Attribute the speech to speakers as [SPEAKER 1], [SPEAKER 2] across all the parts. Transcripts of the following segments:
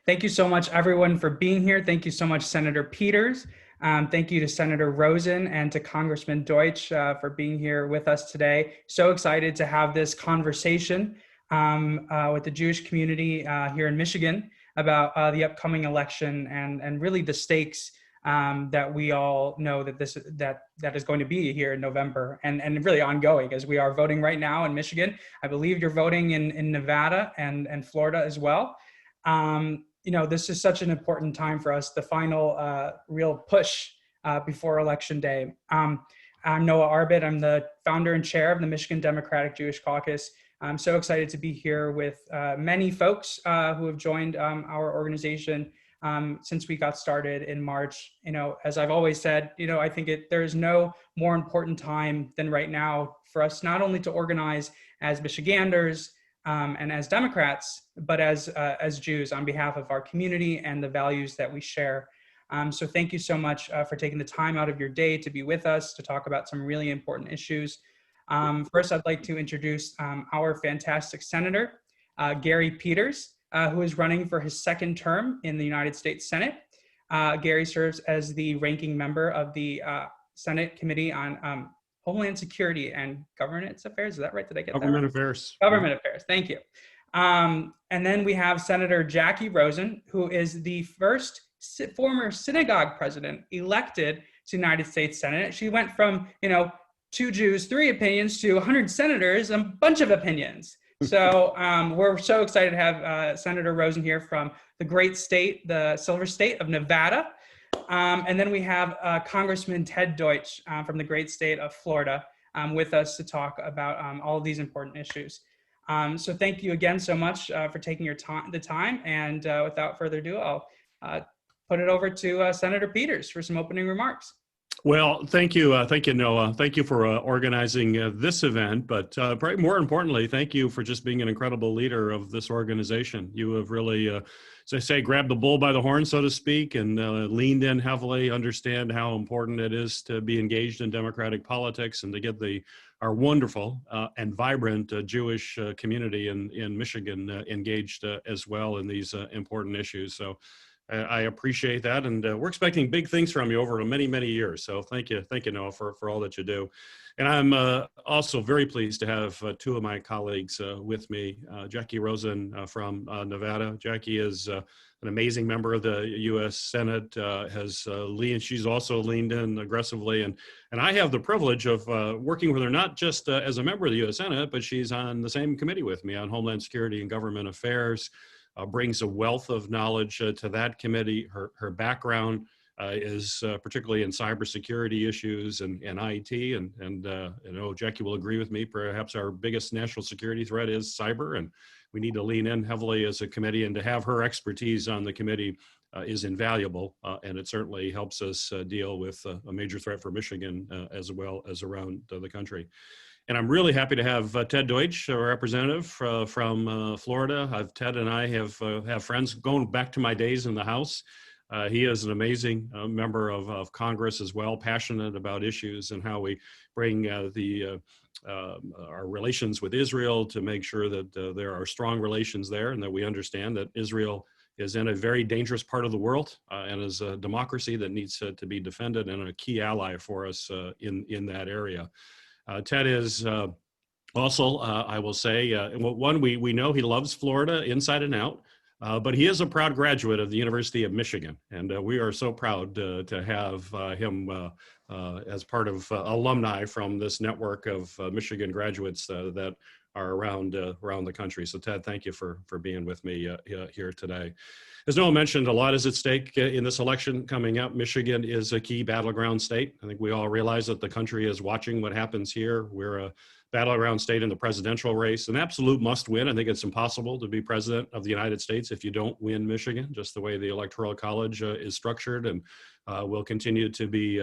[SPEAKER 1] Thank you so much, everyone, for being here. Thank you so much, Senator Peters. Thank you to Senator Rosen and to Congressman Deutch for being here with us today. So excited to have this conversation with the Jewish community here in Michigan about the upcoming election and really the stakes that we all know that is going to be here in November and really ongoing as we are voting right now in Michigan. I believe you're voting in Nevada and Florida as well. This is such an important time for us, the final real push before Election Day. I'm Noah Arbit. I'm the founder and chair of the Michigan Democratic Jewish Caucus. I'm so excited to be here with many folks who have joined our organization since we got started in March. As I've always said, I think there is no more important time than right now for us not only to organize as Michiganders, and as Democrats, but as Jews on behalf of our community and the values that we share. So thank you so much for taking the time out of your day to be with us to talk about some really important issues. First, I'd like to introduce our fantastic Senator, Gary Peters, who is running for his second term in the United States Senate. Gary serves as the ranking member of the Senate Committee on Homeland Security and Governance Affairs. Is that right? Did I get that right?
[SPEAKER 2] Government Affairs.
[SPEAKER 1] Government Affairs. Thank you. And then we have Senator Jacky Rosen, who is the first former synagogue president elected to the United States Senate. She went from, 2 Jews, 3 opinions to 100 senators, a bunch of opinions. So we're so excited to have Senator Rosen here from the great state, the Silver State of Nevada. And then we have Congressman Ted Deutch from the great state of Florida with us to talk about all of these important issues. So thank you again so much for taking the time. And without further ado, I'll put it over to Senator Peters for some opening remarks.
[SPEAKER 2] Well, thank you, Noah. Thank you for organizing this event, but probably more importantly, thank you for just being an incredible leader of this organization. You have really, as I say, grabbed the bull by the horn, so to speak, and leaned in heavily, understand how important it is to be engaged in democratic politics and to get our wonderful and vibrant Jewish community in Michigan engaged as well in these important issues. So I appreciate that, and we're expecting big things from you over many, many years. So thank you, Noah, for all that you do. And I'm also very pleased to have 2 of my colleagues with me. Jacky Rosen from Nevada. Jacky is an amazing member of the U.S. Senate. She's also leaned in aggressively, and I have the privilege of working with her not just as a member of the U.S. Senate, but she's on the same committee with me on Homeland Security and Government Affairs. Brings a wealth of knowledge to that committee. Her background is particularly in cybersecurity issues and IT, and I know Jacky will agree with me. Perhaps our biggest national security threat is cyber, and we need to lean in heavily as a committee. And to have her expertise on the committee is invaluable, and it certainly helps us deal with a major threat for Michigan as well as around the country. And I'm really happy to have Ted Deutch, a representative from Florida. Ted and I have friends going back to my days in the House. He is an amazing member of Congress as well, passionate about issues and how we bring our relations with Israel to make sure that there are strong relations there and that we understand that Israel is in a very dangerous part of the world and is a democracy that needs to be defended and a key ally for us in that area. Ted is also, I will say, we know he loves Florida inside and out, but he is a proud graduate of the University of Michigan, and we are so proud to have him as part of alumni from this network of Michigan graduates that are around the country. So Ted, thank you for being with me here today. As Noah mentioned, a lot is at stake in this election coming up. Michigan is a key battleground state. I think we all realize that the country is watching what happens here. We're a battleground state in the presidential race, an absolute must win. I think it's impossible to be president of the United States if you don't win Michigan, just the way the Electoral College is structured, and will continue to be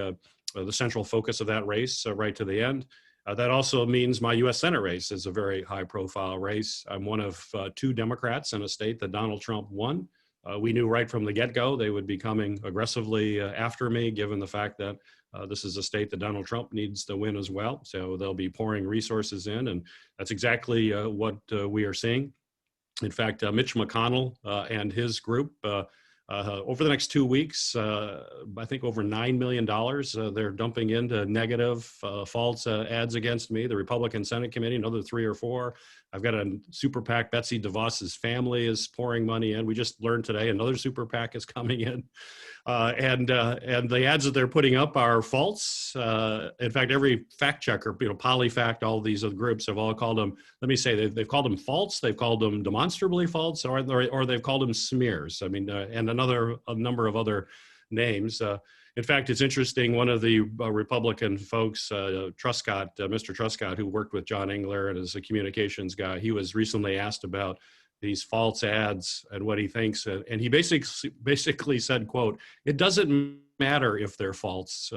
[SPEAKER 2] the central focus of that race right to the end. That also means my U.S. Senate race is a very high-profile race. I'm one of 2 Democrats in a state that Donald Trump won. We knew right from the get-go they would be coming aggressively after me, given the fact that this is a state that Donald Trump needs to win as well. So they'll be pouring resources in, and that's exactly what we are seeing. In fact, Mitch McConnell and his group, over the next 2 weeks, I think over $9 million they're dumping into negative, false ads against me. The Republican Senate Committee, another 3 or 4. I've got a super PAC. Betsy DeVos's family is pouring money in. We just learned today another super PAC is coming in. And the ads that they're putting up are false. In fact, every fact checker, Polyfact, all these other groups have all called them, let me say, they've called them false, they've called them demonstrably false, or they've called them smears. I mean, and a number of other names. In fact, it's interesting, one of the Republican folks, Truscott, Mr. Truscott, who worked with John Engler and is a communications guy, he was recently asked about these false ads and what he thinks. And he basically said, quote, "It doesn't matter if they're false.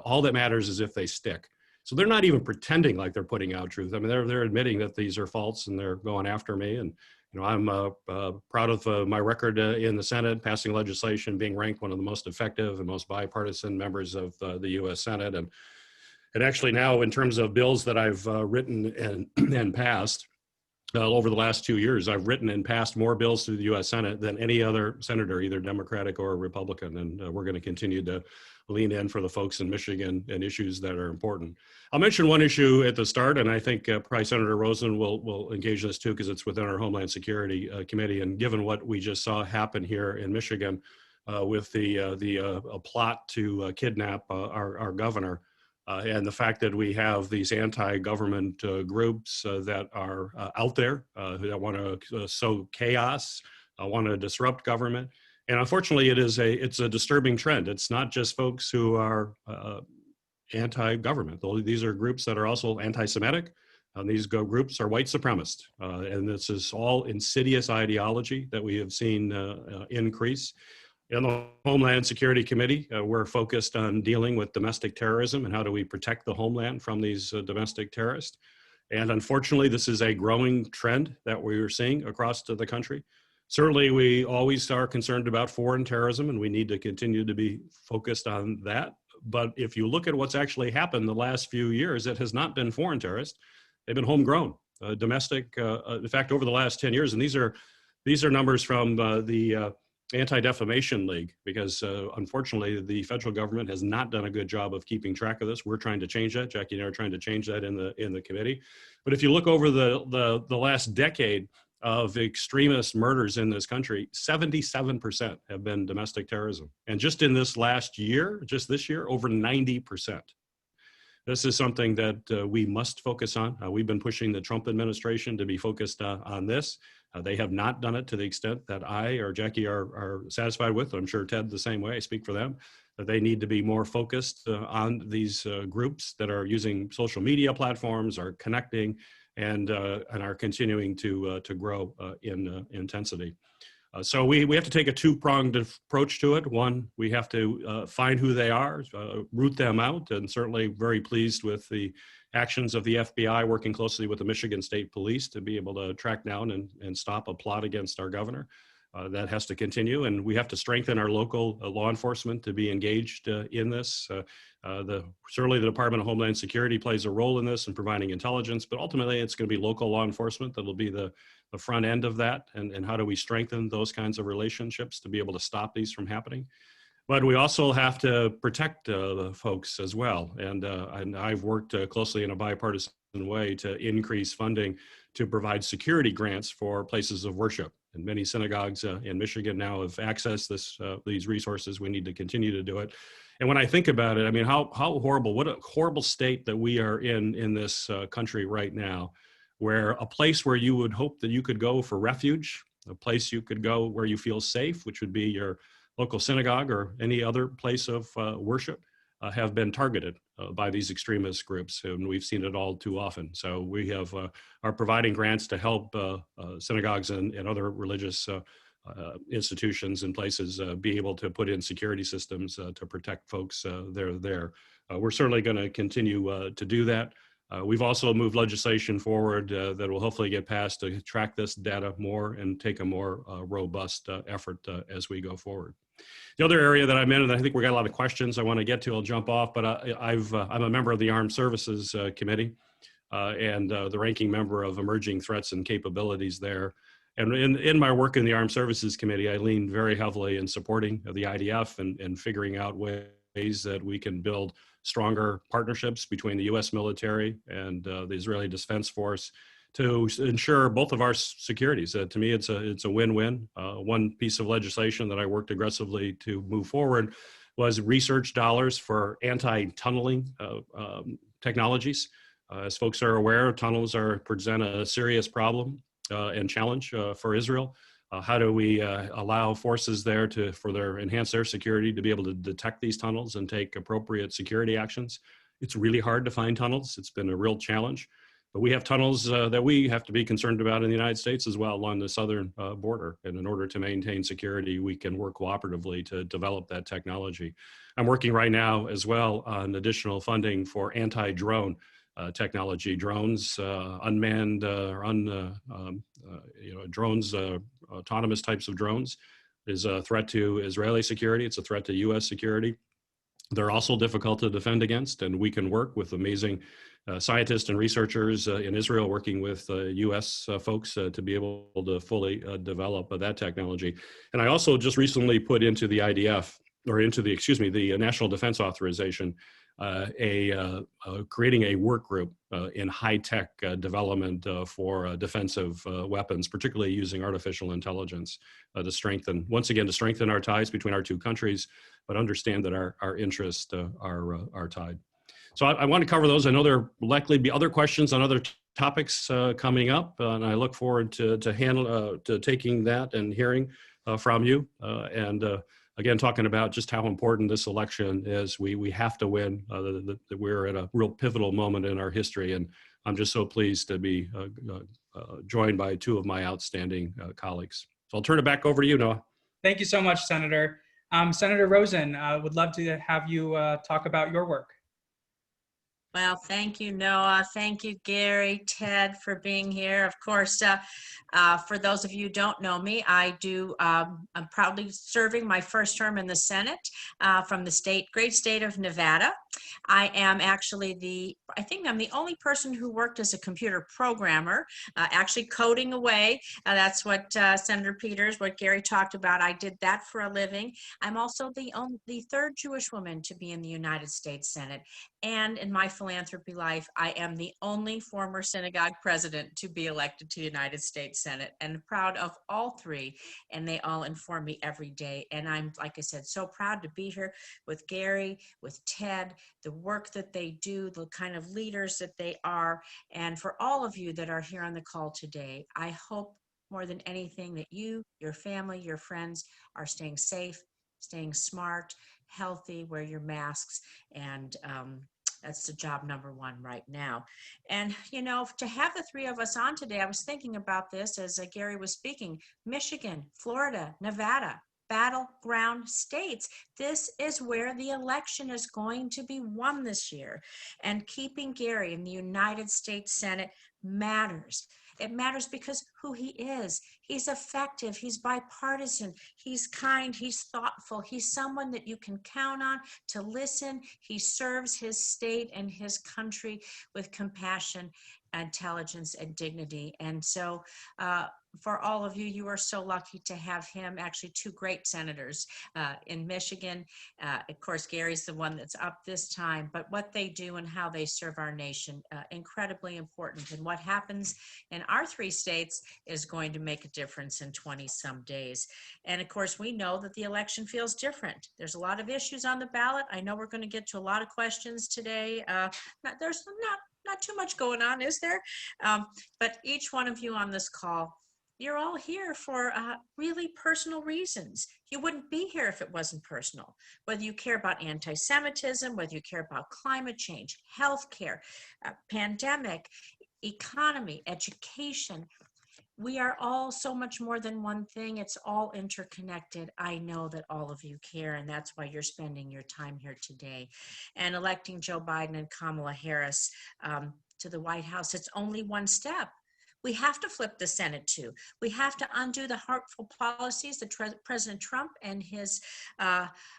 [SPEAKER 2] All that matters is if they stick." So they're not even pretending like they're putting out truth. I mean, they're admitting that these are false and they're going after me. And, I'm proud of my record in the Senate, passing legislation, being ranked one of the most effective and most bipartisan members of the U.S. Senate. And actually now, in terms of bills that I've written and passed, over the last 2 years, I've written and passed more bills through the U.S. Senate than any other senator, either Democratic or Republican. And we're going to continue to lean in for the folks in Michigan and issues that are important. I'll mention one issue at the start, and I think probably Senator Rosen will engage in this too, because it's within our Homeland Security Committee. And given what we just saw happen here in Michigan with the plot to kidnap our governor, and the fact that we have these anti-government groups that are out there that want to sow chaos, want to disrupt government. And unfortunately, it's a disturbing trend. It's not just folks who are anti-government. These are groups that are also anti-Semitic. These groups are white supremacist. And this is all insidious ideology that we have seen increase. In the Homeland Security Committee, we're focused on dealing with domestic terrorism and how do we protect the homeland from these domestic terrorists. And unfortunately, this is a growing trend that we're seeing across the country. Certainly, we always are concerned about foreign terrorism, and we need to continue to be focused on that. But if you look at what's actually happened the last few years, it has not been foreign terrorists. They've been homegrown, domestic. In fact, over the last 10 years, and these are numbers from the Anti-Defamation League, because unfortunately the federal government has not done a good job of keeping track of this. We're trying to change that. Jacky and I are trying to change that in the committee. But if you look over the last decade of extremist murders in this country, 77% have been domestic terrorism. And just in this last year, just this year, over 90%. This is something that we must focus on. We've been pushing the Trump administration to be focused on this. They have not done it to the extent that I or Jacky are satisfied with. I'm sure Ted the same way. I speak for them. That they need to be more focused on these groups that are using social media platforms, are connecting, and are continuing to grow in intensity. So we have to take a two-pronged approach to it. One, we have to find who they are, root them out, and certainly very pleased with the actions of the FBI working closely with the Michigan State Police to be able to track down and stop a plot against our governor. That has to continue, and we have to strengthen our local law enforcement to be engaged in this. Certainly the Department of Homeland Security plays a role in this and providing intelligence, but ultimately it's going to be local law enforcement that will be the front end of that, and how do we strengthen those kinds of relationships to be able to stop these from happening. But we also have to protect the folks as well. And I've worked closely in a bipartisan way to increase funding to provide security grants for places of worship. And many synagogues in Michigan now have accessed these resources. We need to continue to do it. And when I think about it, I mean, how horrible, what a horrible state that we are in this country right now, where a place where you would hope that you could go for refuge, a place you could go where you feel safe, which would be your local synagogue or any other place of worship, have been targeted by these extremist groups, and we've seen it all too often. So we are providing grants to help synagogues and other religious institutions and places be able to put in security systems to protect folks there. We're certainly going to continue to do that. We've also moved legislation forward that will hopefully get passed to track this data more and take a more robust effort as we go forward. The other area that I'm in, and I think we got a lot of questions I want to get to, I'll jump off, but I'm a member of the Armed Services Committee and the ranking member of Emerging Threats and Capabilities there. And in my work in the Armed Services Committee, I lean very heavily in supporting the IDF and figuring out ways that we can build stronger partnerships between the U.S. military and the Israeli Defense Force to ensure both of our securities. To me, it's a win-win. One piece of legislation that I worked aggressively to move forward was research dollars for anti-tunneling technologies. As folks are aware, tunnels present a serious problem and challenge for Israel. How do we allow forces there to enhance their security to be able to detect these tunnels and take appropriate security actions? It's really hard to find tunnels. It's been a real challenge. But we have tunnels that we have to be concerned about in the United States as well along the southern border. And in order to maintain security, we can work cooperatively to develop that technology. I'm working right now as well on additional funding for anti-drone technology, drones, unmanned drones, autonomous types of drones is a threat to Israeli security. It's a threat to U.S. security. They're also difficult to defend against, and we can work with amazing scientists and researchers in Israel working with U.S. folks to be able to fully develop that technology. And I also just recently put into the IDF, or into the National Defense Authorization, creating a work group in high-tech development for defensive weapons, particularly using artificial intelligence to strengthen our ties between our two countries, but understand that our interests are tied. So I want to cover those. I know there will likely be other questions on other topics coming up, and I look forward to taking that and hearing from you. Again, talking about just how important this election is. We have to win. That we're at a real pivotal moment in our history, and I'm just so pleased to be joined by two of my outstanding colleagues. So I'll turn it back over to you, Noah.
[SPEAKER 1] Thank you so much, Senator. Senator Rosen, would love to have you talk about your work.
[SPEAKER 3] Well, thank you, Noah. Thank you, Gary, Ted, for being here. Of course, for those of you who don't know me, I'm proudly serving my first term in the Senate from the great state of Nevada. I am actually I think I'm the only person who worked as a computer programmer, actually coding away. That's what Senator Peters, what Gary talked about. I did that for a living. I'm also the third Jewish woman to be in the United States Senate. And in my philanthropy life, I am the only former synagogue president to be elected to the United States Senate, and proud of all three. And they all inform me every day. And I'm, like I said, so proud to be here with Gary, with Ted, the work that they do, the kind of leaders that they are. And for all of you that are here on the call today, I hope more than anything that you, your family, your friends are staying safe, staying smart, healthy, wear your masks, and that's the job number one right now. And, you know, to have the three of us on today, I was thinking about this as Gary was speaking. Michigan, Florida, Nevada, battleground states. This is where the election is going to be won this year. And keeping Gary in the United States Senate matters. It matters because who he is. He's effective. He's bipartisan. He's kind. He's thoughtful. He's someone that you can count on to listen. He serves his state and his country with compassion, intelligence, and dignity. And so for all of you, you are so lucky to have him, actually two great senators in Michigan. Of course, Gary's the one that's up this time, but what they do and how they serve our nation, incredibly important. And what happens in our three states is going to make a difference in 20-some days. And of course, we know that the election feels different. There's a lot of issues on the ballot. I know we're going to get to a lot of questions today. There's not too much going on, is there? But each one of you on this call, you're all here for really personal reasons. You wouldn't be here if it wasn't personal. Whether you care about anti-Semitism, whether you care about climate change, healthcare, pandemic, economy, education, we are all so much more than one thing. It's all interconnected. I know that all of you care, and that's why you're spending your time here today. And electing Joe Biden and Kamala Harris to the White House, it's only one step. We have to flip the Senate too. We have to undo the hurtful policies that President Trump and his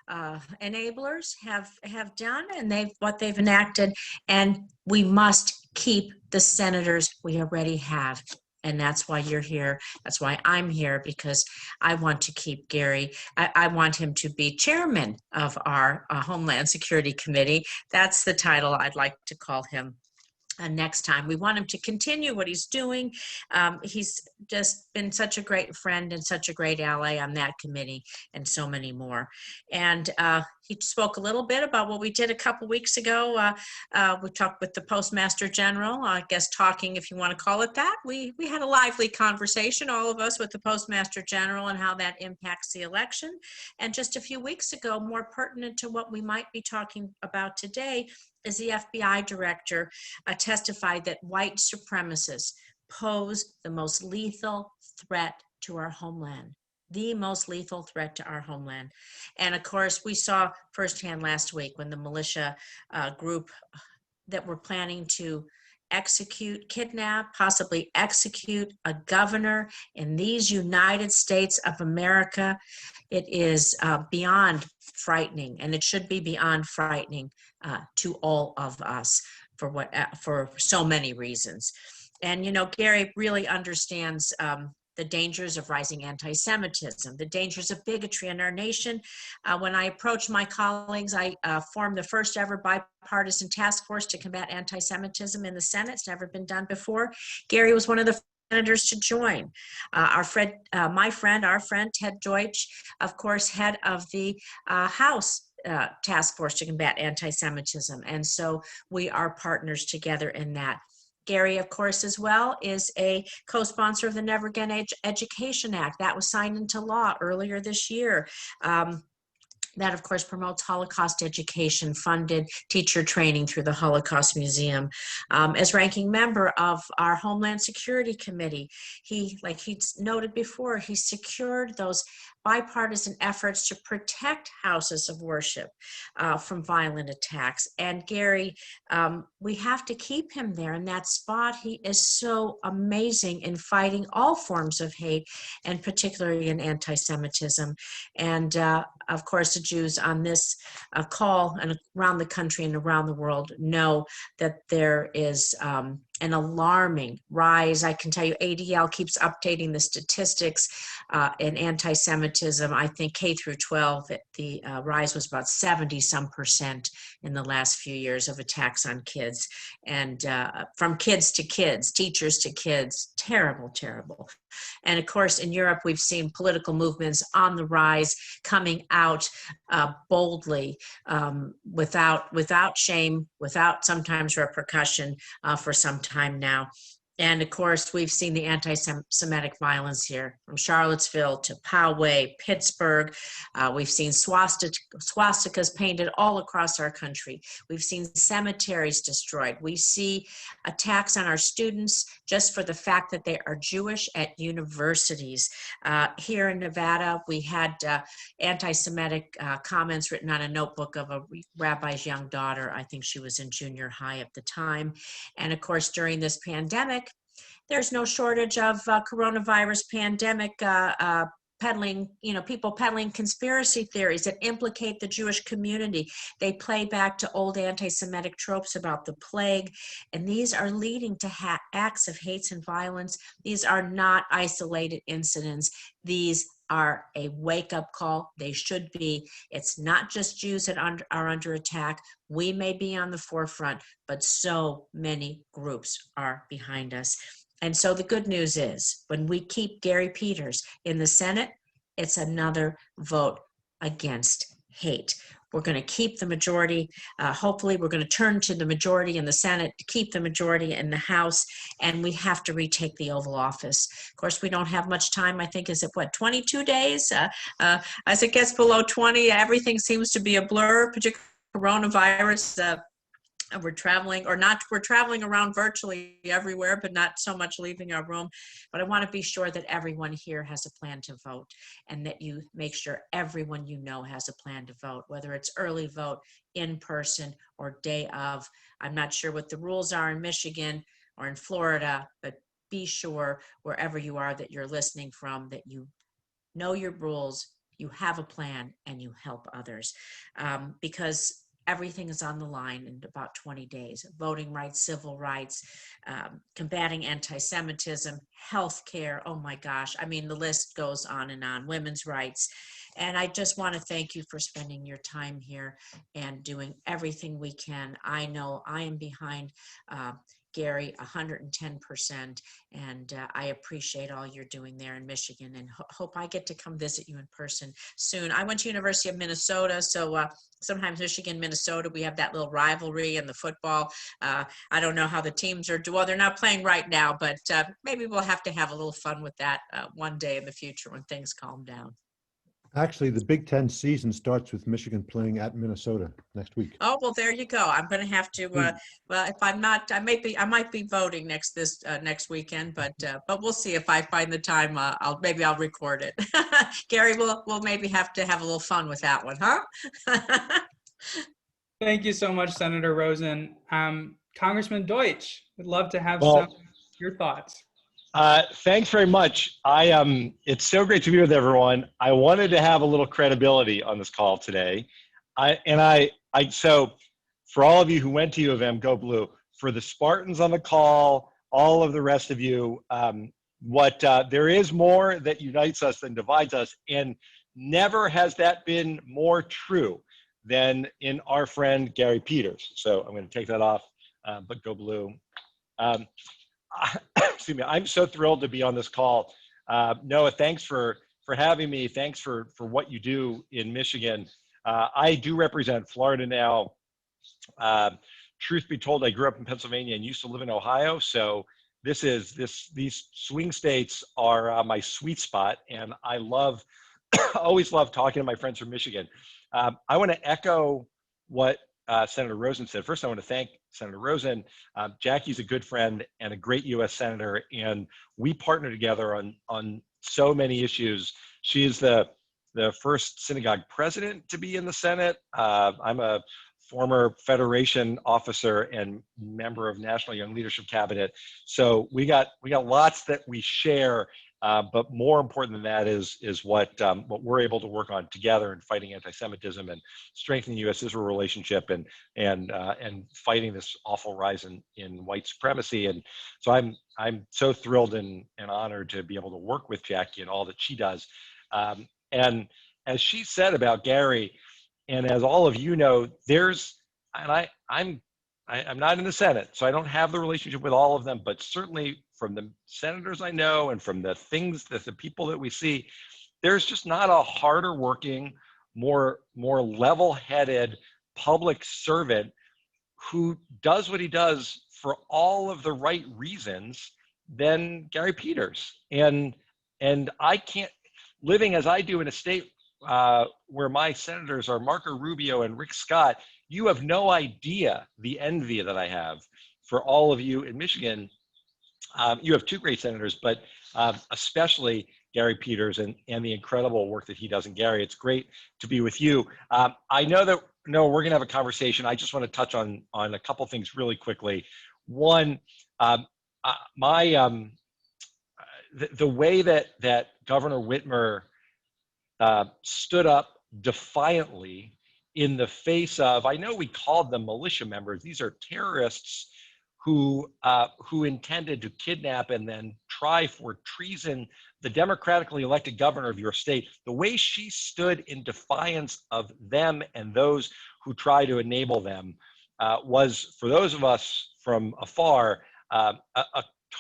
[SPEAKER 3] enablers have done, and what they've enacted. And we must keep the senators we already have. And that's why you're here. That's why I'm here, because I want to keep Gary. I want him to be chairman of our Homeland Security Committee. That's the title I'd like to call him. Next time. We want him to continue what he's doing. He's just been such a great friend and such a great ally on that committee, and so many more. And he spoke a little bit about what we did a couple weeks ago. We talked with the Postmaster General, I guess talking, if you want to call it that. We had a lively conversation, all of us, with the Postmaster General and how that impacts the election. And just a few weeks ago, more pertinent to what we might be talking about today, is the FBI director testified that white supremacists pose the most lethal threat to our homeland, the most lethal threat to our homeland. And of course, we saw firsthand last week when the militia group that were planning to kidnap, possibly execute a governor in these United States of America. It is beyond frightening, and it should be beyond frightening to all of us for so many reasons. And you know, Gary really understands the dangers of rising anti-Semitism, the dangers of bigotry in our nation. When I approached my colleagues, I formed the first ever bipartisan task force to combat anti-Semitism in the Senate. It's never been done before. Gary was one of the senators to join. Our friend Ted Deutch, of course, head of the House task force to combat anti-Semitism. And so we are partners together in that. Gary, of course, as well, is a co-sponsor of the Never Again Education Act. That was signed into law earlier this year. That, of course, promotes Holocaust education, funded teacher training through the Holocaust Museum. As ranking member of our Homeland Security Committee, like he noted before, he secured those bipartisan efforts to protect houses of worship from violent attacks. And Gary, we have to keep him there in that spot. He is so amazing in fighting all forms of hate, and particularly in anti-Semitism. And of course, the Jews on this call and around the country and around the world know that there is an alarming rise. I can tell you ADL keeps updating the statistics in anti-Semitism. I think K through 12, the rise was about 70% in the last few years of attacks on kids. And from kids to kids, teachers to kids, terrible, terrible. And of course, in Europe, we've seen political movements on the rise, coming out boldly, without shame, without sometimes repercussion for some time now. And of course, we've seen the anti-Semitic violence here, from Charlottesville to Poway, Pittsburgh. We've seen swastikas painted all across our country. We've seen cemeteries destroyed. We see attacks on our students just for the fact that they are Jewish at universities. Here in Nevada, we had anti-Semitic comments written on a notebook of a rabbi's young daughter. I think she was in junior high at the time. And of course, during this pandemic, there's no shortage of coronavirus pandemic peddling, people peddling conspiracy theories that implicate the Jewish community. They play back to old anti-Semitic tropes about the plague, and these are leading to acts of hate and violence. These are not isolated incidents. These are a wake-up call. They should be. It's not just Jews that are under attack. We may be on the forefront, but so many groups are behind us. And so the good news is, when we keep Gary Peters in the Senate, it's another vote against hate. We're going to keep the majority. Hopefully, we're going to turn to the majority in the Senate to keep the majority in the House, and we have to retake the Oval Office. Of course, we don't have much time. I think, is it, 22 days? As it gets below 20, everything seems to be a blur, particularly coronavirus. We're traveling around virtually everywhere, but not so much leaving our room. But I want to be sure that everyone here has a plan to vote, and that you make sure everyone you know has a plan to vote, whether it's early vote, in person, or day of. I'm not sure what the rules are in Michigan or in Florida, but be sure wherever you are that you're listening from, that you know your rules, you have a plan, and you help others. Because everything is on the line in about 20 days. Voting rights, civil rights, combating anti-Semitism, healthcare. Oh my gosh. I mean, the list goes on and on. Women's rights. And I just want to thank you for spending your time here and doing everything we can. I know I am behind Gary 110%, and I appreciate all you're doing there in Michigan, and hope I get to come visit you in person soon. I went to University of Minnesota, so sometimes Michigan, Minnesota, we have that little rivalry in the football. I don't know how the teams are doing. Well, they're not playing right now, but maybe we'll have to have a little fun with that one day in the future when things calm down.
[SPEAKER 4] Actually, the Big Ten season starts with Michigan playing at Minnesota next week.
[SPEAKER 3] Oh, well, there you go. I'm going to have to. Well, if I'm not, I might be voting next weekend, but we'll see if I find the time. I'll record it. Gary, we'll maybe have to have a little fun with that one, huh?
[SPEAKER 1] Thank you so much, Senator Rosen. Congressman Deutch, would love to have some of your thoughts.
[SPEAKER 5] Thanks very much. It's so great to be with everyone. I wanted to have a little credibility on this call today. So for all of you who went to U of M, go Blue. For the Spartans on the call, all of the rest of you, there is more that unites us than divides us. And never has that been more true than in our friend Gary Peters. So I'm going to take that off, but go Blue. Excuse me, I'm so thrilled to be on this call. Noah, thanks for having me. Thanks for what you do in Michigan. I do represent Florida now. Truth be told, I grew up in Pennsylvania and used to live in Ohio. So these swing states are my sweet spot, and I always love talking to my friends from Michigan. I want to echo what Senator Rosen said. First, I want to thank Senator Rosen. Jacky's a good friend and a great U.S. Senator, and we partner together on so many issues. She is the first synagogue president to be in the Senate. I'm a former Federation officer and member of National Young Leadership Cabinet. So we got lots that we share. But more important than that is what we're able to work on together in fighting anti-Semitism and strengthening the U.S.-Israel relationship and fighting this awful rise in white supremacy. And so I'm so thrilled and honored to be able to work with Jackie and all that she does. And as she said about Gary, and as all of you know, I'm not in the Senate, so I don't have the relationship with all of them, but certainly from the senators I know and from the things that the people that we see, there's just not a harder working, more level-headed public servant who does what he does for all of the right reasons than Gary Peters. And I can't, living as I do in a state where my senators are Marco Rubio and Rick Scott, you have no idea the envy that I have for all of you in Michigan. You have two great senators, but especially Gary Peters and the incredible work that he does. And Gary, it's great to be with you. I know that we're going to have a conversation. I just want to touch on a couple things really quickly. One, the way that Governor Whitmer stood up defiantly in the face of, I know we called them militia members. These are terrorists who intended to kidnap and then try for treason the democratically elected governor of your state. The way she stood in defiance of them and those who try to enable them was, for those of us from afar, a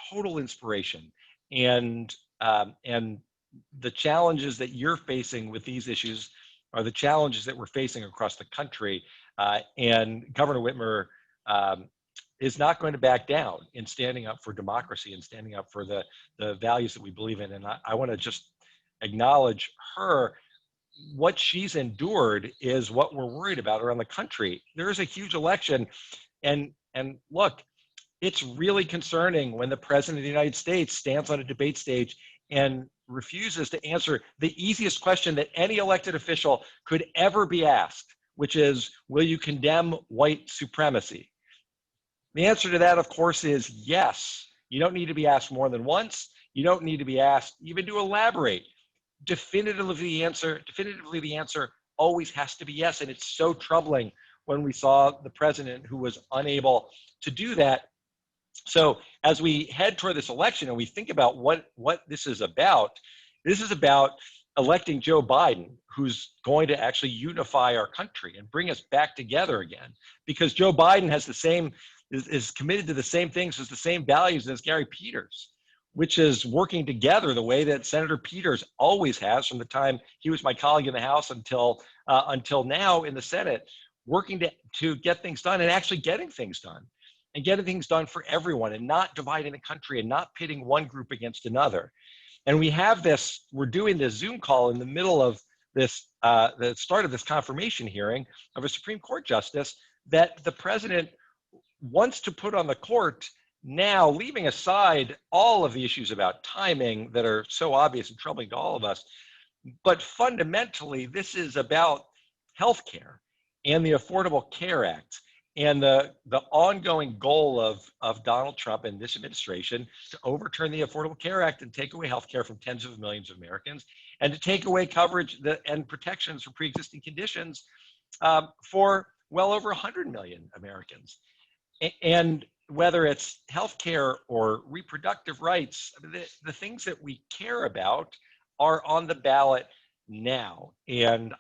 [SPEAKER 5] total inspiration. And the challenges that you're facing with these issues are the challenges that we're facing across the country. And Governor Whitmer is not going to back down in standing up for democracy and standing up for the values that we believe in. And I want to just acknowledge her. What she's endured is what we're worried about around the country. There is a huge election. And look, it's really concerning when the president of the United States stands on a debate stage and refuses to answer the easiest question that any elected official could ever be asked, which is, will you condemn white supremacy? The answer to that, of course, is yes. You don't need to be asked more than once. You don't need to be asked even to elaborate. Definitively, the answer always has to be yes. And it's so troubling when we saw the president who was unable to do that. So as we head toward this election and we think about what this is about electing Joe Biden, who's going to actually unify our country and bring us back together again. Because Joe Biden has is committed to the same things, has the same values as Gary Peters, which is working together the way that Senator Peters always has from the time he was my colleague in the House until now in the Senate, working to get things done and actually getting things done. And getting things done for everyone and not dividing the country and not pitting one group against another. And we're doing this Zoom call in the middle of this, the start of this confirmation hearing of a Supreme Court justice that the president wants to put on the court now, leaving aside all of the issues about timing that are so obvious and troubling to all of us. But fundamentally, this is about healthcare and the Affordable Care Act. And the ongoing goal of Donald Trump and this administration to overturn the Affordable Care Act and take away health care from tens of millions of Americans, and to take away coverage and protections for pre-existing conditions for well over 100 million Americans. And whether it's health care or reproductive rights, the things that we care about are on the ballot now. And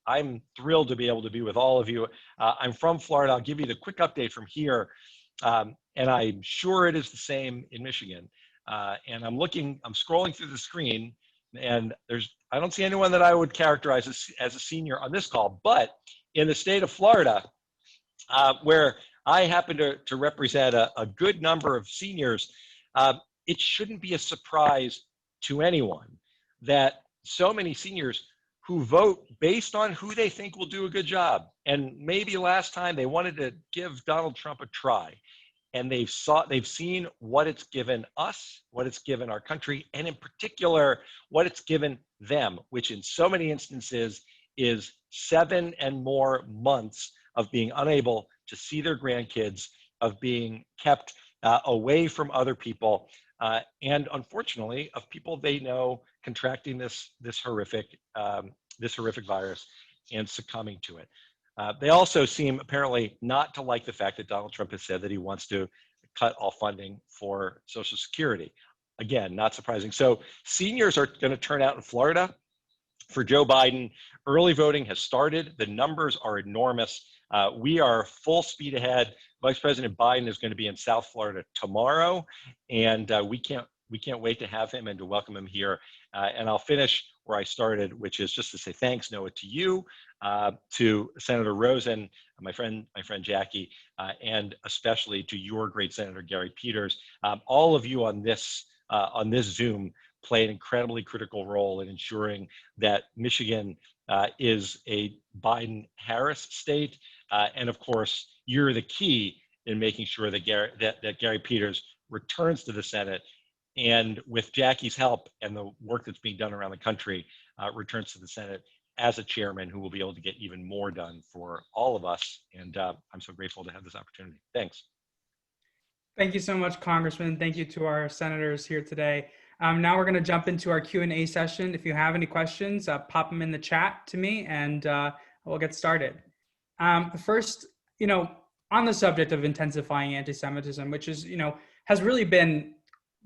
[SPEAKER 5] I'm thrilled to be able to be with all of you. I'm from Florida. I'll give you the quick update from here. And I'm sure it is the same in Michigan. And I'm scrolling through the screen, and I don't see anyone that I would characterize as a senior on this call, but in the state of Florida, where I happen to represent a good number of seniors, it shouldn't be a surprise to anyone that so many seniors who vote based on who they think will do a good job. And maybe last time they wanted to give Donald Trump a try, and they've seen what it's given us, what it's given our country, and in particular, what it's given them, which in so many instances is 7 and more months of being unable to see their grandkids, of being kept away from other people, and unfortunately, of people they know contracting this horrific virus and succumbing to it. They also seem apparently not to like the fact that Donald Trump has said that he wants to cut all funding for Social Security. Again, not surprising. So seniors are going to turn out in Florida for Joe Biden. Early voting has started. The numbers are enormous. We are full speed ahead. Vice President Biden is going to be in South Florida tomorrow, and we can't wait to have him and to welcome him here. And I'll finish where I started, which is just to say thanks, Noah, to you, to Senator Rosen, my friend Jacky, and especially to your great Senator Gary Peters. All of you on this Zoom play an incredibly critical role in ensuring that Michigan is a Biden-Harris state, and of course, you're the key in making sure that Gary Peters returns to the Senate, and with Jacky's help and the work that's being done around the country, returns to the Senate as a chairman who will be able to get even more done for all of us. And I'm so grateful to have this opportunity. Thanks.
[SPEAKER 1] Thank you so much, Congressman. Thank you to our senators here today. Now we're going to jump into our Q&A session. If you have any questions, pop them in the chat to me, and we'll get started. First, on the subject of intensifying anti-Semitism, which is, has really been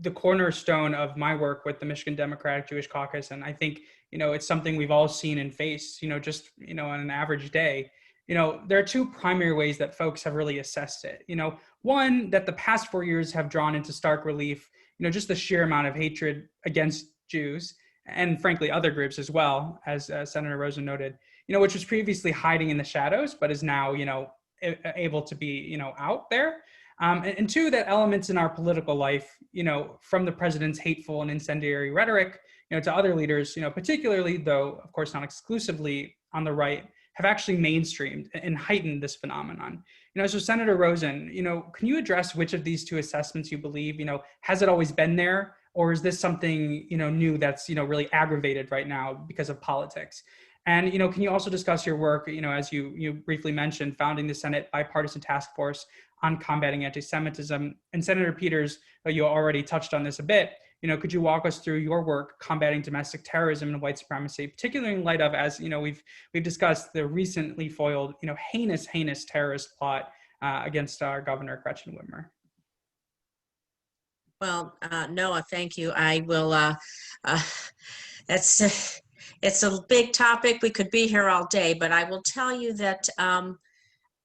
[SPEAKER 1] the cornerstone of my work with the Michigan Democratic Jewish Caucus. And I think, it's something we've all seen and faced, just, on an average day. There are two primary ways that folks have really assessed it. One, that the past 4 years have drawn into stark relief, just the sheer amount of hatred against Jews, and frankly, other groups as well, as Senator Rosen noted, which was previously hiding in the shadows, but is now, able to be, out there. And two, that elements in our political life, from the president's hateful and incendiary rhetoric, to other leaders, particularly, though, of course, not exclusively on the right, have actually mainstreamed and heightened this phenomenon. So Senator Rosen, can you address which of these two assessments you believe, has it always been there, or is this something, new that's, really aggravated right now because of politics? And, can you also discuss your work, as you briefly mentioned, founding the Senate Bipartisan Task Force on Combating Anti-Semitism? And Senator Peters, you already touched on this a bit, could you walk us through your work combating domestic terrorism and white supremacy, particularly in light of, as we've discussed, the recently foiled, heinous terrorist plot against our Governor Gretchen Whitmer?
[SPEAKER 3] Well, Noah, thank you. I will, it's a big topic. We could be here all day, but I will tell you that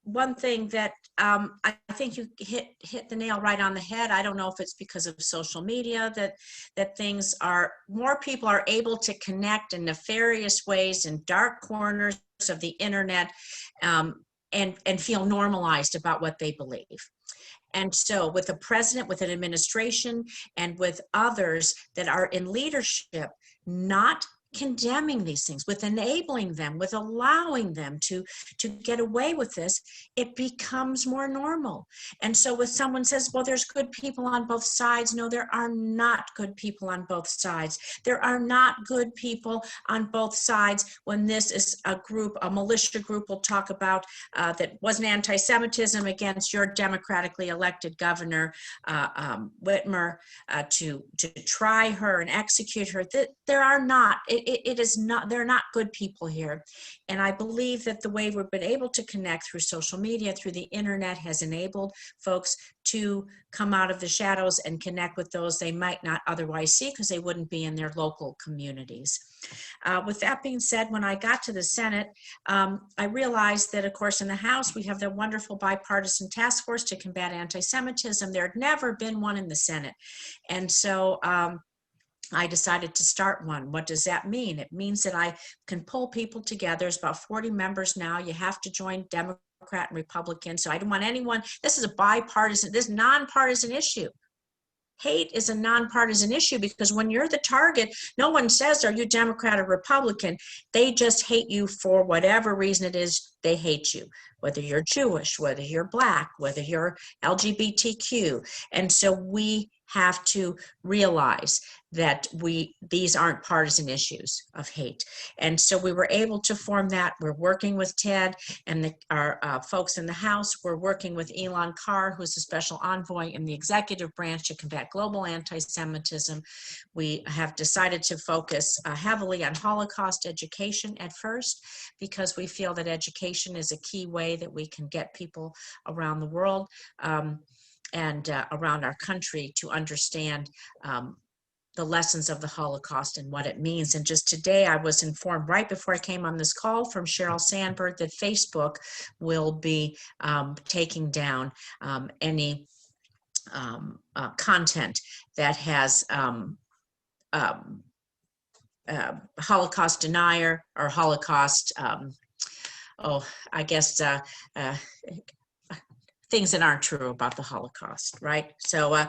[SPEAKER 3] one thing that I think you hit the nail right on the head. I don't know if it's because of social media that things are, more people are able to connect in nefarious ways in dark corners of the internet, and feel normalized about what they believe. And so with a president, with an administration, and with others that are in leadership, not condemning these things, with enabling them, with allowing them to get away with this, it becomes more normal. And so when someone says, well, there's good people on both sides, no, there are not good people on both sides. There are not good people on both sides when this is a group, a militia group we'll talk about, that wasn't anti-Semitism against your democratically elected governor, Whitmer, to try her and execute her. There are not, it is not, they're not good people here. And I believe that the way we've been able to connect through social media, through the internet, has enabled folks to come out of the shadows and connect with those they might not otherwise see because they wouldn't be in their local communities. With that being said, when I got to the Senate, I realized that, of course, in the House, we have the wonderful bipartisan task force to combat anti-Semitism. There had never been one in the Senate. And so I decided to start one. What does that mean? It means that I can pull people together. There's about 40 members now. You have to join Democrat and Republican. So I don't want anyone, this is a bipartisan, this nonpartisan issue. Hate is a nonpartisan issue because when you're the target, no one says, are you Democrat or Republican? They just hate you for whatever reason it is they hate you, whether you're Jewish, whether you're Black, whether you're LGBTQ. And so we have to realize that these aren't partisan issues of hate. And so we were able to form that. We're working with Ted and our folks in the House. We're working with Elon Carr, who's a special envoy in the executive branch to combat global anti-Semitism. We have decided to focus heavily on Holocaust education at first, because we feel that education is a key way that we can get people around the world and around our country to understand the lessons of the Holocaust and what it means. And just today I was informed right before I came on this call from Sheryl Sandberg that Facebook will be taking down any content that has Holocaust denier or Holocaust, things that aren't true about the Holocaust, right? So,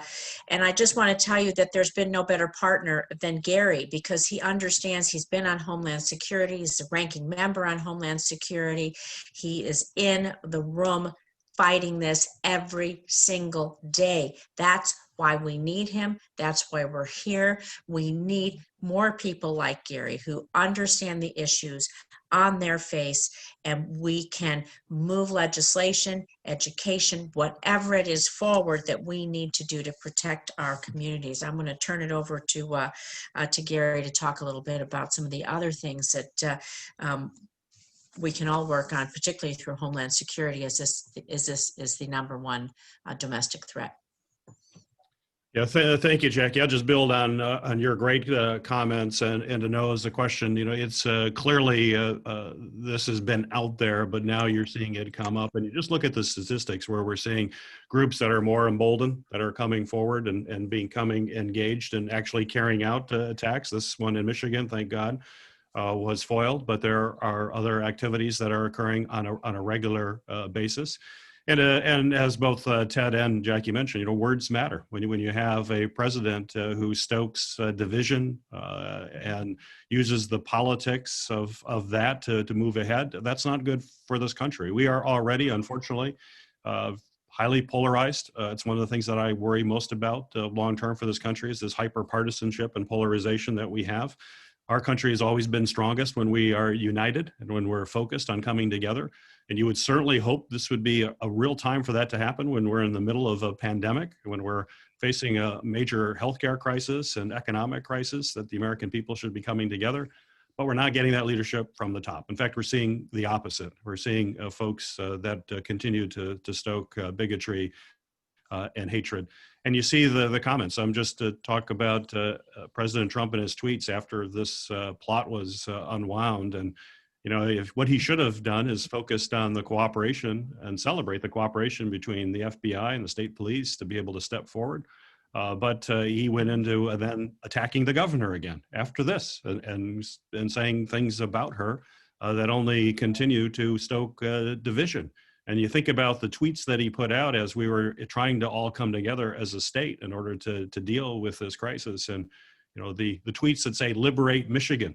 [SPEAKER 3] and I just want to tell you that there's been no better partner than Gary, because he understands, he's been on Homeland Security, he's the ranking member on Homeland Security, he is in the room fighting this every single day. That's why we need him. That's why we're here. We need more people like Gary who understand the issues on their face, and we can move legislation, education, whatever it is forward that we need to do to protect our communities. I'm going to turn it over to Gary to talk a little bit about some of the other things that we can all work on, particularly through Homeland Security, as this is the number one domestic threat.
[SPEAKER 2] Yeah, thank you, Jackie. I'll just build on your great comments and to know as a question. It's clearly this has been out there, but now you're seeing it come up. And you just look at the statistics where we're seeing groups that are more emboldened, that are coming forward and becoming engaged and actually carrying out attacks. This one in Michigan, thank God, was foiled, but there are other activities that are occurring on a regular basis. And as both Ted and Jackie mentioned, words matter. When you have a president who stokes division and uses the politics of that to move ahead, that's not good for this country. We are already, unfortunately, highly polarized. It's one of the things that I worry most about long term for this country is this hyper-partisanship and polarization that we have. Our country has always been strongest when we are united and when we're focused on coming together. And you would certainly hope this would be a real time for that to happen when we're in the middle of a pandemic, when we're facing a major healthcare crisis and economic crisis, that the American people should be coming together. But we're not getting that leadership from the top. In fact, we're seeing the opposite. We're seeing folks that continue to stoke bigotry and hatred. And you see the comments. I'm just to talk about President Trump and his tweets after this plot was unwound. And, you know, if what he should have done is focused on the cooperation and celebrate the cooperation between the FBI and the state police to be able to step forward. But he went into then attacking the governor again after this and saying things about her that only continue to stoke division. And you think about the tweets that he put out as we were trying to all come together as a state in order to deal with this crisis. And, you know, the tweets that say liberate Michigan,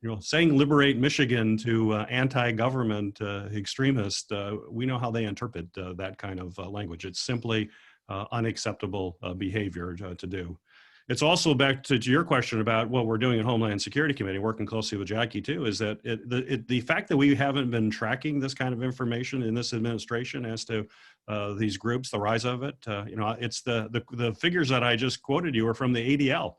[SPEAKER 2] you know, saying liberate Michigan to anti-government extremists, we know how they interpret that kind of language. It's simply unacceptable behavior to do. It's also back to your question about what we're doing in Homeland Security Committee, working closely with Jacky too, is that the fact that we haven't been tracking this kind of information in this administration as to these groups, the rise of it, you know, it's the figures that I just quoted you are from the ADL.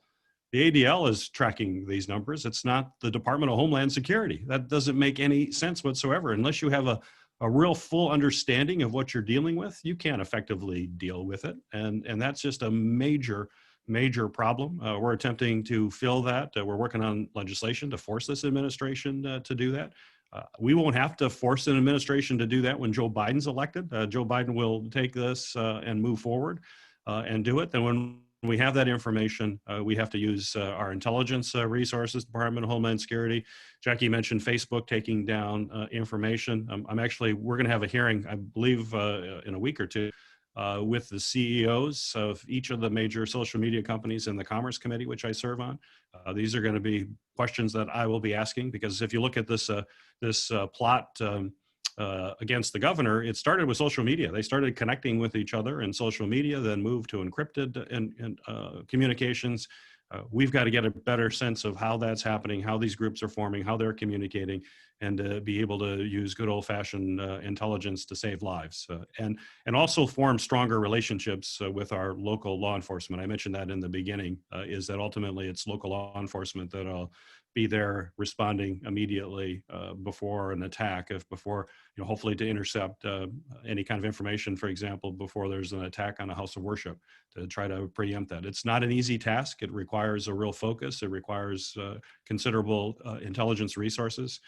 [SPEAKER 2] The ADL is tracking these numbers. It's not the Department of Homeland Security. That doesn't make any sense whatsoever. Unless you have a real full understanding of what you're dealing with, you can't effectively deal with it. And that's just a major problem. We're attempting to fill that. We're working on legislation to force this administration to do that. We won't have to force an administration to do that when Joe Biden's elected. Joe Biden will take this and move forward and do it. Then when we have that information, we have to use our intelligence resources, Department of Homeland Security. Jacky mentioned Facebook taking down information. We're going to have a hearing, I believe, in a week or two, with the CEOs of each of the major social media companies in the Commerce Committee, which I serve on. These are going to be questions that I will be asking, because if you look at this plot against the governor, it started with social media. They started connecting with each other in social media, then moved to encrypted communications. We've got to get a better sense of how that's happening, how these groups are forming, how they're communicating, and be able to use good old-fashioned intelligence to save lives, and also form stronger relationships with our local law enforcement. I mentioned that in the beginning, is that ultimately it's local law enforcement that'll be there responding immediately before an attack, hopefully to intercept any kind of information, for example, before there's an attack on a house of worship, to try to preempt that. It's not an easy task. It requires a real focus. It requires considerable intelligence resources,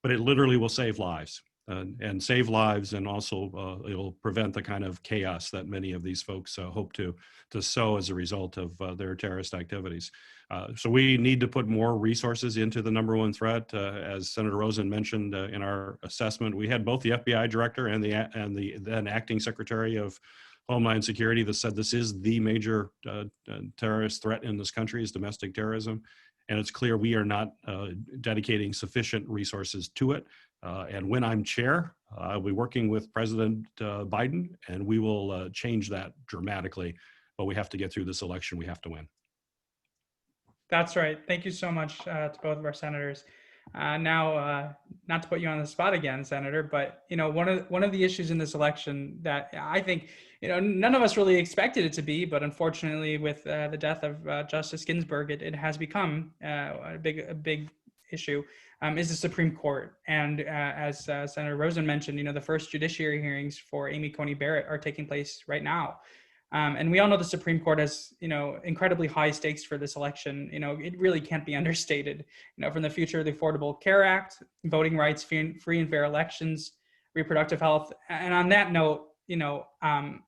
[SPEAKER 2] but it literally will save lives. And save lives, and also it'll prevent the kind of chaos that many of these folks hope to sow as a result of their terrorist activities. So we need to put more resources into the number one threat. As Senator Rosen mentioned in our assessment, we had both the FBI director and the then acting Secretary of Homeland Security that said this is the major terrorist threat in this country, is domestic terrorism. And it's clear we are not dedicating sufficient resources to it. And when I'm chair, I'll be working with President Biden, and we will change that dramatically. But we have to get through this election. We have to win.
[SPEAKER 1] That's right. Thank you so much to both of our senators. Now, not to put you on the spot again, Senator, but one of the issues in this election that I think none of us really expected it to be, but unfortunately, with the death of Justice Ginsburg, it has become a big issue. Is the Supreme Court. And as Senator Rosen mentioned, the first judiciary hearings for Amy Coney Barrett are taking place right now. And we all know the Supreme Court has, incredibly high stakes for this election. It really can't be understated, from the future of the Affordable Care Act, voting rights, free and fair elections, reproductive health. And on that note, I'm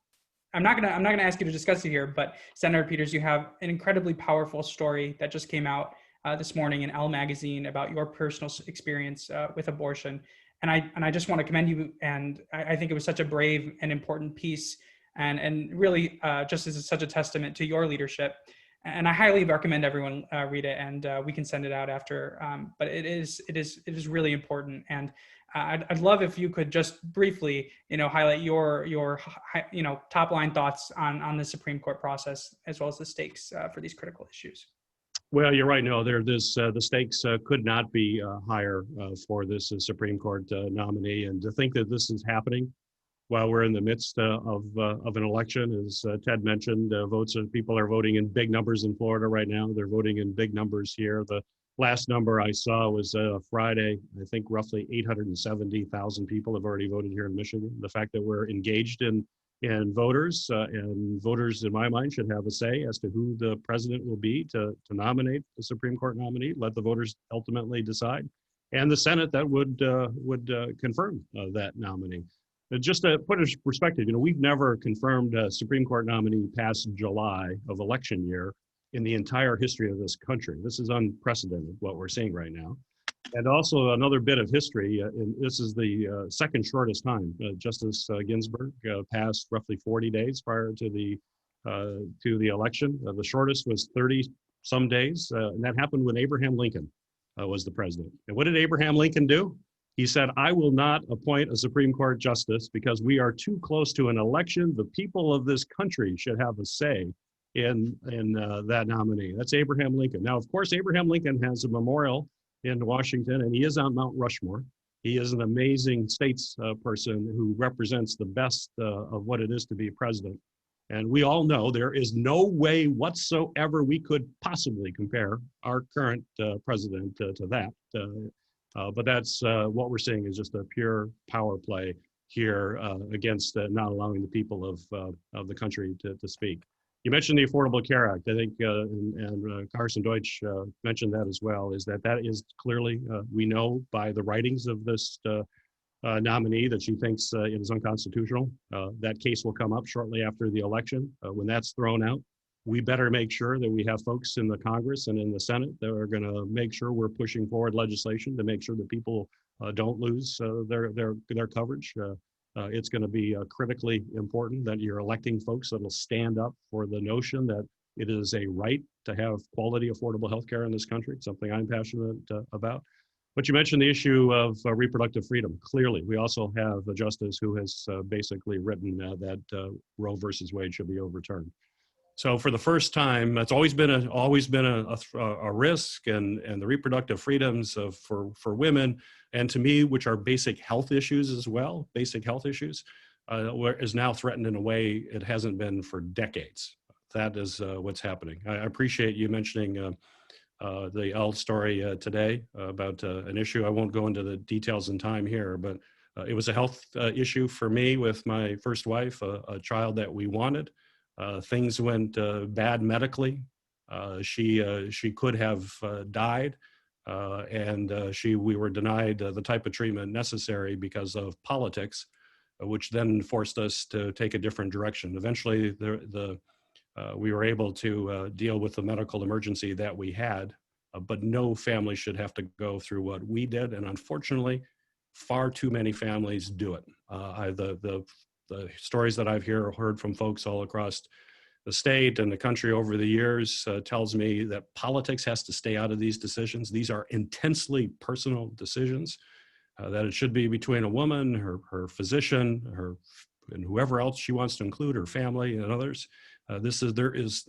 [SPEAKER 1] not gonna ask you to discuss it here, but Senator Peters, you have an incredibly powerful story that just came out this morning in Elle magazine about your personal experience with abortion. And I just want to commend you. And I think it was such a brave and important piece, and really just as such a testament to your leadership. And I highly recommend everyone read it, and we can send it out after. But it is really important. And I'd love if you could just briefly, highlight your top line thoughts on the Supreme Court process, as well as the stakes for these critical issues.
[SPEAKER 2] Well, you're right. No, the stakes could not be higher for this Supreme Court nominee. And to think that this is happening while we're in the midst of an election, as Ted mentioned, people are voting in big numbers in Florida right now. They're voting in big numbers here. The last number I saw was Friday. I think roughly 870,000 people have already voted here in Michigan. The fact that we're engaged in voters, and voters, in my mind, should have a say as to who the president will be to nominate the Supreme Court nominee. Let the voters ultimately decide, and the Senate that would confirm that nominee. Just to put it in perspective, we've never confirmed a Supreme Court nominee past July of election year in the entire history of this country. This is unprecedented, what we're seeing right now. And also another bit of history, and this is the second shortest time. Justice Ginsburg passed roughly 40 days prior to the election. The shortest was 30 some days, and that happened when Abraham Lincoln was the president. And what did Abraham Lincoln do? He said, "I will not appoint a Supreme Court justice because we are too close to an election. The people of this country should have a say in that nominee." That's Abraham Lincoln. Now, of course, Abraham Lincoln has a memorial in Washington, and he is on Mount Rushmore. He is an amazing person who represents the best of what it is to be president. And we all know there is no way whatsoever we could possibly compare our current president to that. But that's what we're seeing is just a pure power play here against not allowing the people of the country to speak. You mentioned the Affordable Care Act. I think, and Congressman Deutch mentioned that as well, is that is clearly, we know by the writings of this nominee that she thinks it is unconstitutional. That case will come up shortly after the election. When that's thrown out, we better make sure that we have folks in the Congress and in the Senate that are going to make sure we're pushing forward legislation to make sure that people don't lose their coverage. It's going to be critically important that you're electing folks that will stand up for the notion that it is a right to have quality, affordable health care in this country, something I'm passionate about. But you mentioned the issue of reproductive freedom. Clearly, we also have a justice who has basically written that Roe versus Wade should be overturned. So for the first time, that's always been a risk, and the reproductive freedoms for women, and to me, which are basic health issues as well, basic health issues, is now threatened in a way it hasn't been for decades. That is what's happening. I appreciate you mentioning the Elle story today about an issue. I won't go into the details in time here, but it was a health issue for me with my first wife, a child that we wanted. Things went bad medically. She could have died, and we were denied the type of treatment necessary because of politics, which then forced us to take a different direction. Eventually, we were able to deal with the medical emergency that we had, but no family should have to go through what we did, and unfortunately, far too many families do it. The stories that I've heard from folks all across the state and the country over the years tells me that politics has to stay out of these decisions. These are intensely personal decisions, that it should be between a woman, her physician, and whoever else she wants to include, her family and others. There is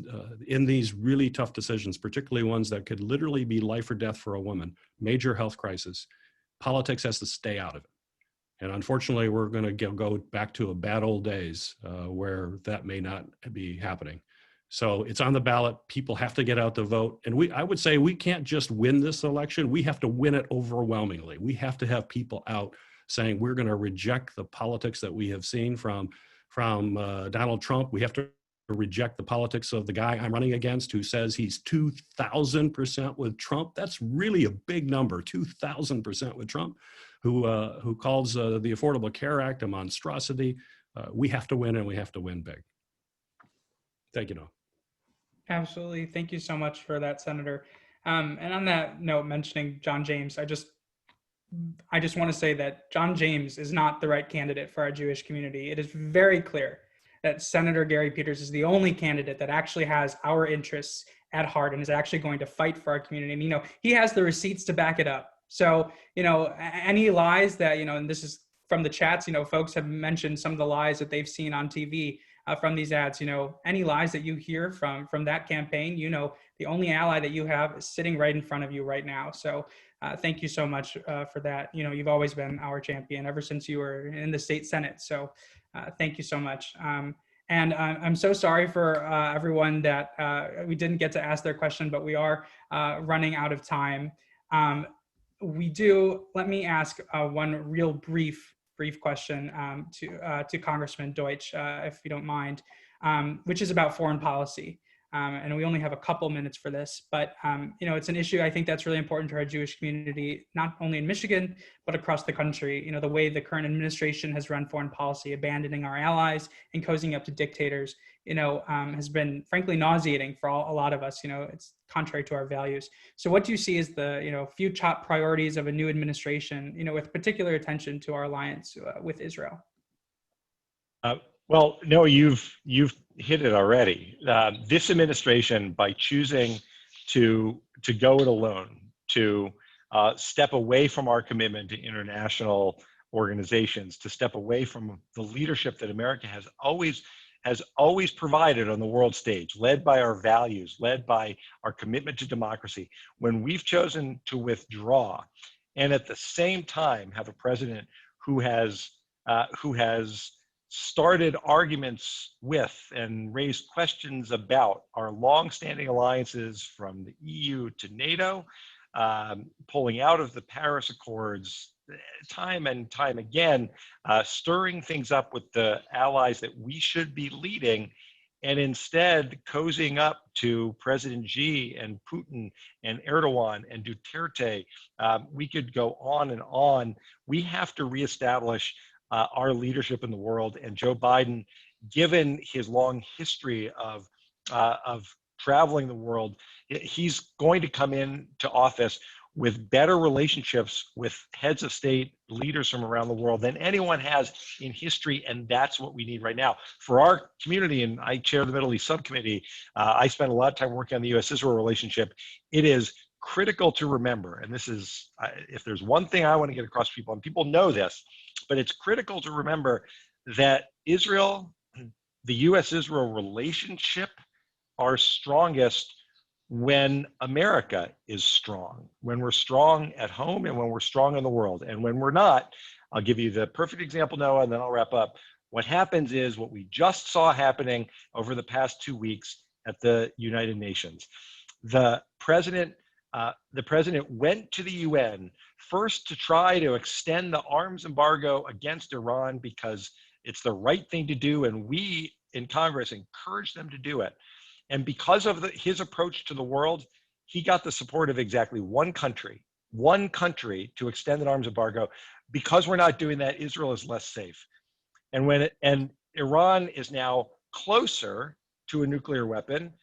[SPEAKER 2] in these really tough decisions, particularly ones that could literally be life or death for a woman, major health crisis, politics has to stay out of it. And unfortunately, we're going to go back to a bad old days where that may not be happening. So it's on the ballot. People have to get out to vote. And I would say we can't just win this election. We have to win it overwhelmingly. We have to have people out saying we're going to reject the politics that we have seen from Donald Trump. We have to reject the politics of the guy I'm running against who says he's 2,000% with Trump. That's really a big number, 2,000% with Trump. Who calls the Affordable Care Act a monstrosity. We have to win, and we have to win big. Thank you, Noah.
[SPEAKER 1] Absolutely. Thank you so much for that, Senator. And on that note, mentioning John James, I just want to say that John James is not the right candidate for our Jewish community. It is very clear that Senator Gary Peters is the only candidate that actually has our interests at heart and is actually going to fight for our community. And, he has the receipts to back it up. So, any lies that, and this is from the chats, folks have mentioned some of the lies that they've seen on TV from these ads, any lies that you hear from that campaign, the only ally that you have is sitting right in front of you right now. So thank you so much for that. You know, you've always been our champion ever since you were in the state Senate. So thank you so much. And I'm so sorry for everyone that we didn't get to ask their question, but we are running out of time. Let me ask one real brief question to Congressman Deutch, if you don't mind, which is about foreign policy. And we only have a couple minutes for this, but you know, it's an issue I think that's really important to our Jewish community, not only in Michigan, but across the country. You know, the way the current administration has run foreign policy, abandoning our allies and cozying up to dictators, you know, has been frankly nauseating for a lot of us. You know, it's contrary to our values. So what do you see as the, you know, few top priorities of a new administration, you know, with particular attention to our alliance with Israel?
[SPEAKER 5] Well, no, you've hit it already. This administration, by choosing to go it alone, to step away from our commitment to international organizations, to step away from the leadership that America has always provided on the world stage, led by our values, led by our commitment to democracy. When we've chosen to withdraw, and at the same time have a president who has started arguments with and raised questions about our long-standing alliances from the EU to NATO, pulling out of the Paris Accords time and time again, stirring things up with the allies that we should be leading, and instead cozying up to President Xi and Putin and Erdogan and Duterte. We could go on and on. We have to reestablish our leadership in the world, and Joe Biden, given his long history of traveling the world, he's going to come into office with better relationships with heads of state, leaders from around the world than anyone has in history, and that's what we need right now. For our community, and I chair the Middle East subcommittee, I spent a lot of time working on the U.S.-Israel relationship. It is critical to remember, and this is, if there's one thing I want to get across to people, and people know this, but it's critical to remember that Israel, the U.S.-Israel relationship, are strongest when America is strong, when we're strong at home and when we're strong in the world. And when we're not, I'll give you the perfect example, Noah, and then I'll wrap up. What happens is what we just saw happening over the past 2 weeks at the United Nations. The president went to the UN first to try to extend the arms embargo against Iran because it's the right thing to do, and we in Congress encouraged them to do it. And because of his approach to the world, he got the support of exactly one country to extend an arms embargo. Because we're not doing that, Israel is less safe. And Iran is now closer to a nuclear weapon,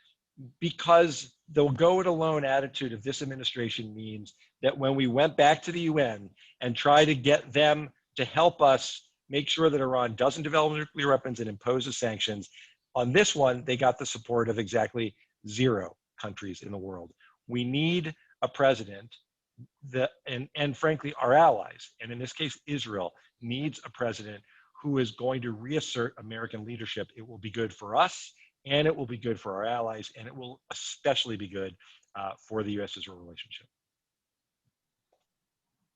[SPEAKER 5] because the go it alone attitude of this administration means that when we went back to the UN and try to get them to help us make sure that Iran doesn't develop nuclear weapons and imposes sanctions, on this one, they got the support of exactly 0 countries in the world. We need a president and frankly, our allies, and in this case, Israel, needs a president who is going to reassert American leadership. It will be good for us, and it will be good for our allies, and it will especially be good for the U.S.-Israel relationship.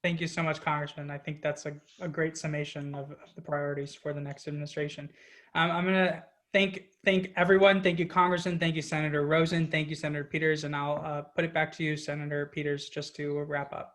[SPEAKER 1] Thank you so much, Congressman. I think that's a great summation of the priorities for the next administration. I'm going to thank everyone. Thank you, Congressman. Thank you, Senator Rosen. Thank you, Senator Peters. And I'll put it back to you, Senator Peters, just to wrap up.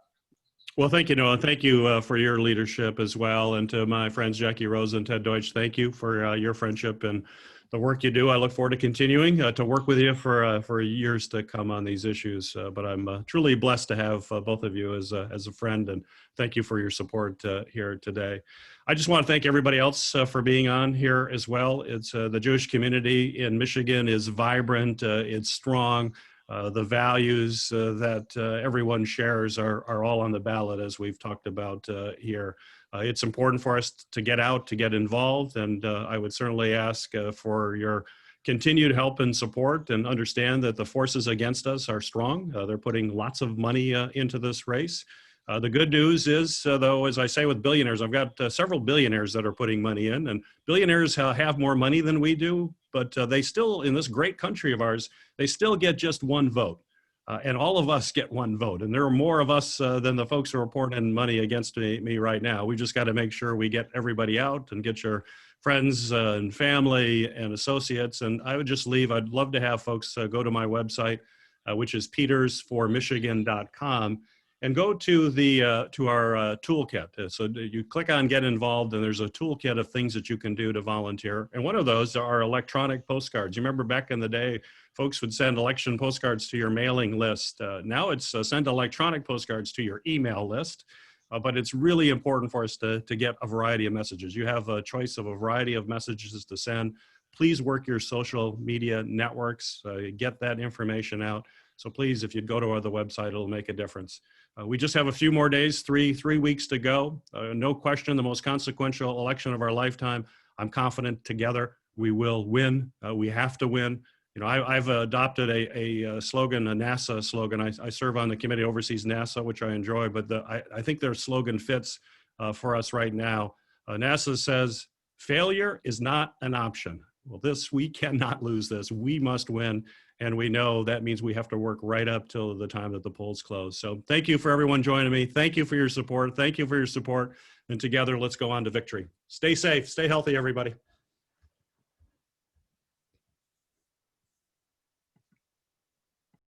[SPEAKER 2] Well, thank you, Noah. Thank you for your leadership as well. And to my friends, Jacky Rosen and Ted Deutch, thank you for your friendship and the work you do. I look forward to continuing to work with you for years to come on these issues. But I'm truly blessed to have both of you as a friend, and thank you for your support here today. I just want to thank everybody else for being on here as well. It's the Jewish community in Michigan is vibrant, it's strong. The values that everyone shares are all on the ballot, as we've talked about here. It's important for us to get out, to get involved, and I would certainly ask for your continued help and support, and understand that the forces against us are strong. They're putting lots of money into this race. The good news is, though, as I say with billionaires, I've got several billionaires that are putting money in, and billionaires have more money than we do, but they still, in this great country of ours, they still get just one vote. And all of us get one vote. And there are more of us than the folks who are pouring in money against me right now. We just got to make sure we get everybody out and get your friends and family and associates. And I would just leave, I'd love to have folks go to my website, which is petersformichigan.com. And go to our toolkit. So you click on Get Involved, and there's a toolkit of things that you can do to volunteer. And one of those are electronic postcards. You remember back in the day, folks would send election postcards to your mailing list. Now it's send electronic postcards to your email list. But it's really important for us to get a variety of messages. You have a choice of a variety of messages to send. Please work your social media networks, get that information out. So please, if you'd go to the website, it'll make a difference. We just have a few more days, three weeks to go. No question, the most consequential election of our lifetime. I'm confident together we will win. We have to win. You know, I've adopted a slogan, a NASA slogan. I serve on the committee that oversees NASA, which I enjoy, but I think their slogan fits for us right now. NASA says, failure is not an option. Well, we cannot lose this. We must win. And we know that means we have to work right up till the time that the polls close. So thank you for everyone joining me. Thank you for your support. Thank you for your support. And together, let's go on to victory. Stay safe. Stay healthy, everybody.